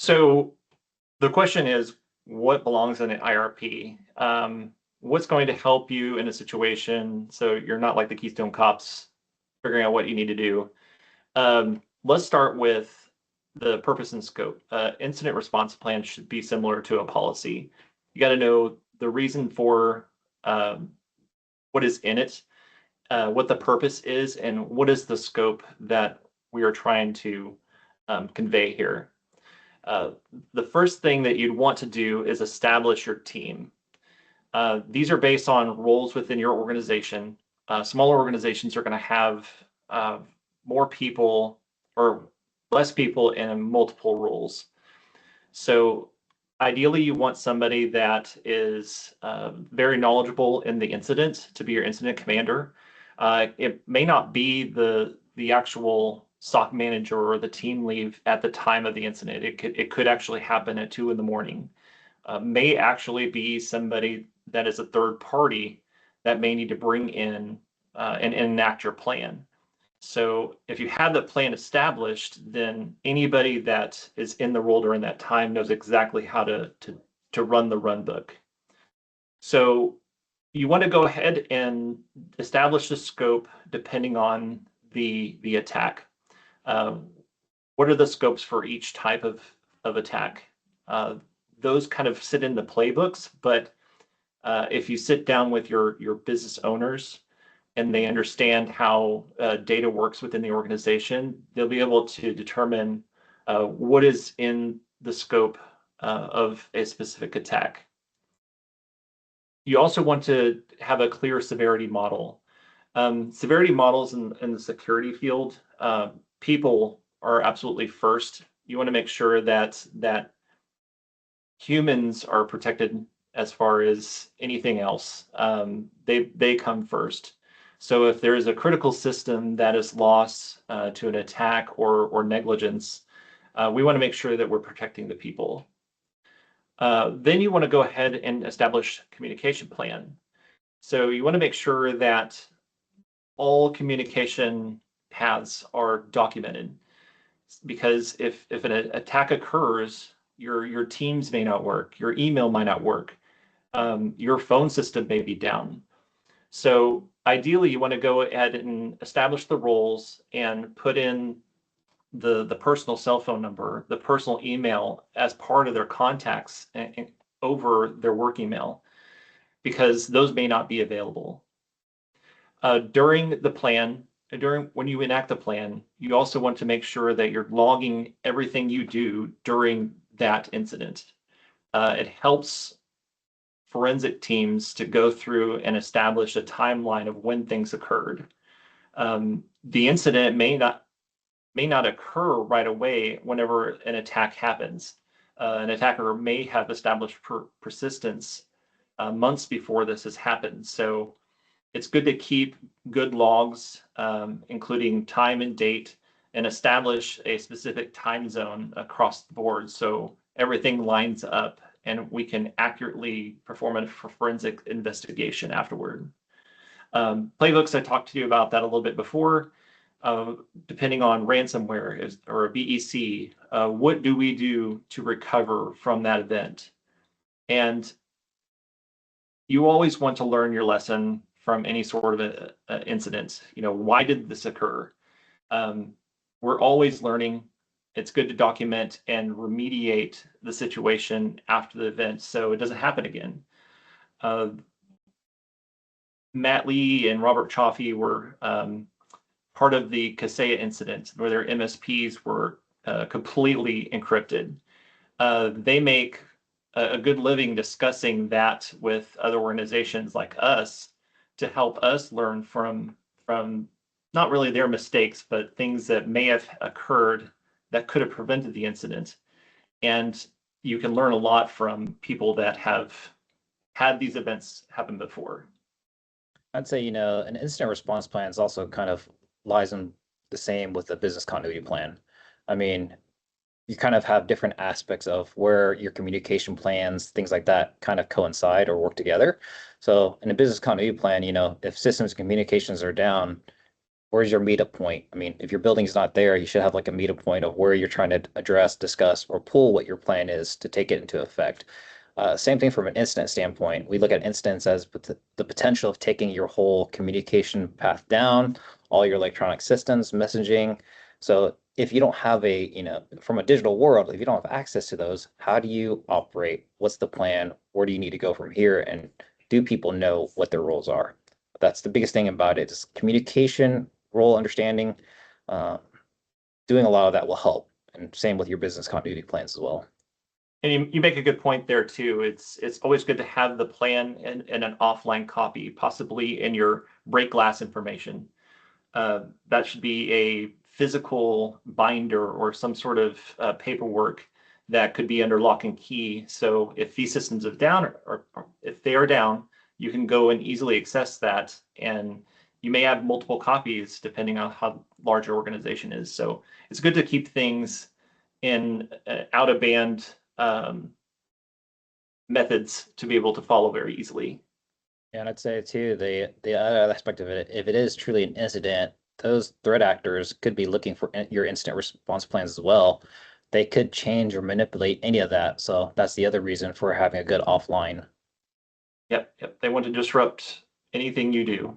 So the question is, what belongs in an IRP? What's going to help you in a situation so you're not like the Keystone Cops figuring out what you need to do? Let's start with the purpose and scope. Incident response plan should be similar to a policy. You got to know the reason for what is in it, what the purpose is, and what is the scope that we are trying to convey here. The first thing that you'd want to do is establish your team. These are based on roles within your organization. Smaller organizations are going to have more people or less people in multiple roles. So ideally, you want somebody that is very knowledgeable in the incident to be your incident commander. It may not be the actual SOC manager or the team lead at the time of the incident. It could actually happen at 2 a.m. May actually be somebody that is a third party that may need to bring in and enact your plan. So if you have the plan established, then anybody that is in the role during that time knows exactly how to run the run book. So you want to go ahead and establish the scope depending on the attack. What are the scopes for each type of attack? Those kind of sit in the playbooks, but if you sit down with your business owners and they understand how data works within the organization, they'll be able to determine what is in the scope of a specific attack. You also want to have a clear severity model. Severity models in the security field, people are absolutely first. You want to make sure that humans are protected as far as anything else. They come first. So if there is a critical system that is lost to an attack or negligence, we want to make sure that we're protecting the people. Then you want to go ahead and establish a communication plan. So you want to make sure that all communication paths are documented, because if an attack occurs, your teams may not work, your email might not work, your phone system may be down. So ideally, you want to go ahead and establish the roles and put in the personal cell phone number, the personal email as part of their contacts and over their work email, because those may not be available. During when you enact the plan, you also want to make sure that you're logging everything you do during that incident. It helps forensic teams to go through and establish a timeline of when things occurred. The incident may not occur right away whenever an attack happens. An attacker may have established persistence months before this has happened. So it's good to keep good logs, including time and date, and establish a specific time zone across the board so everything lines up and we can accurately perform a forensic investigation afterward. Playbooks, I talked to you about that a little bit before. Depending on ransomware or a BEC, what do we do to recover from that event? And you always want to learn your lesson from any sort of incident. Why did this occur? We're always learning. It's good to document and remediate the situation after the event so it doesn't happen again. Matt Lee and Robert Chaffee were part of the Kaseya incident where their MSPs were completely encrypted. They make a good living discussing that with other organizations like us to help us learn from not really their mistakes, but things that may have occurred that could have prevented the incident. And you can learn a lot from people that have had these events happen before. I'd say, an incident response plan is also kind of lies in the same with the business continuity plan. I mean, you kind of have different aspects of where your communication plans, things like that kind of coincide or work together. So in a business continuity plan, if systems communications are down, where's your meetup point? I mean, if your building's not there, you should have like a meetup point of where you're trying to address, discuss, or pull what your plan is to take it into effect. Same thing from an incident standpoint. We look at incidents as the potential of taking your whole communication path down, all your electronic systems, messaging. So if you don't have from a digital world, if you don't have access to those, how do you operate? What's the plan? Where do you need to go from here? And do people know what their roles are? That's the biggest thing about it is communication, role understanding. Uh, Doing a lot of that will help. And same with your business continuity plans as well. And you make a good point there too. It's always good to have the plan in an offline copy, possibly in your break glass information. That should be a physical binder or some sort of paperwork that could be under lock and key. So if these systems are down or if they are down, you can go and easily access that. And you may have multiple copies depending on how large your organization is. So it's good to keep things in out of band methods to be able to follow very easily. And I'd say too, the other aspect of it, if it is truly an incident, those threat actors could be looking for your incident response plans as well. They could change or manipulate any of that. So that's the other reason for having a good offline. Yep. They want to disrupt anything you do.